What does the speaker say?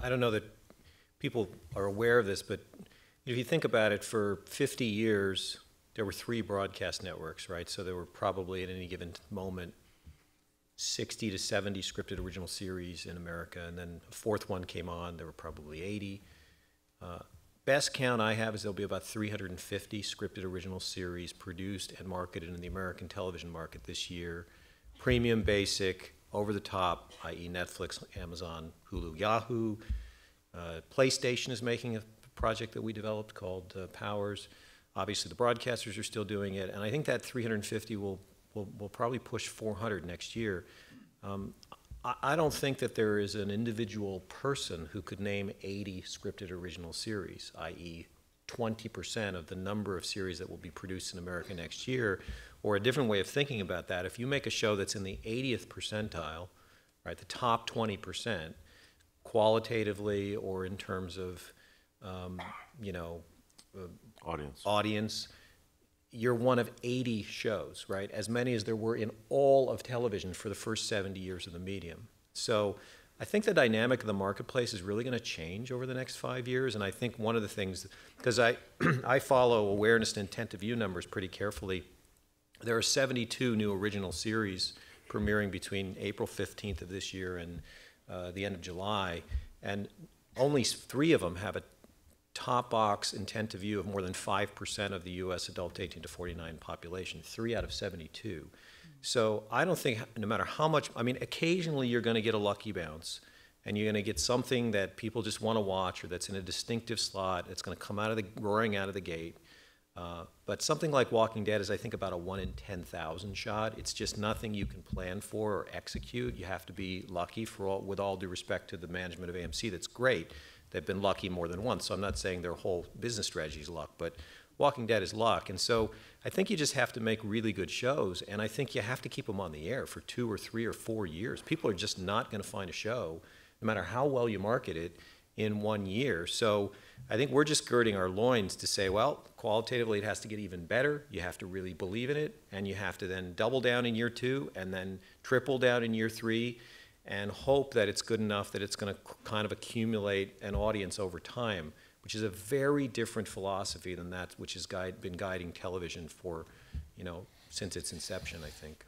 I don't know that people are aware of this, but if you think about it, for 50 years, there were 3 broadcast networks, right? So there were probably at any given moment 60 to 70 scripted original series in America, and then a 4th one came on, there were probably 80. Best count I have is there'll be about 350 scripted original series produced and marketed in the American television market this year. Premium, basic, over the top, i.e. Netflix, Amazon, Hulu, Yahoo. PlayStation is making a project that we developed called Powers. Obviously the broadcasters are still doing it, and I think that 350 will probably push 400 next year. I don't think that there is an individual person who could name 80 scripted original series, i.e. 20% of the number of series that will be produced in America next year. Or a different way of thinking about that, if you make a show that's in the 80th percentile, right, the top 20%, qualitatively or in terms of, audience, you're one of 80 shows, right? As many as there were in all of television for the first 70 years of the medium. So I think the dynamic of the marketplace is really going to change over the next 5 years. And I think one of the things, because I follow awareness and intent to view numbers pretty carefully, there are 72 new original series premiering between April 15th of this year and the end of July. And only 3 of them have a top box intent to view of more than 5% of the U.S. adult 18 to 49 population, 3 out of 72. So I don't think, no matter how much, I mean, occasionally you're going to get a lucky bounce, and you're going to get something that people just want to watch, or that's in a distinctive slot, it's going to come roaring out of the gate. But something like Walking Dead is, I think, about a 1 in 10,000 shot. It's just nothing you can plan for or execute. You have to be lucky, with all due respect to the management of AMC. That's great. They've been lucky more than once, so I'm not saying their whole business strategy is luck, but Walking Dead is luck. And so I think you just have to make really good shows, and I think you have to keep them on the air for 2 or 3 or 4 years. People are just not going to find a show, no matter how well you market it, in 1 year. So I think we're just girding our loins to say, well, qualitatively it has to get even better. You have to really believe in it, and you have to then double down in year 2 and then triple down in year 3 and hope that it's good enough that it's going to kind of accumulate an audience over time, which is a very different philosophy than that which has been guiding television for, since its inception, I think.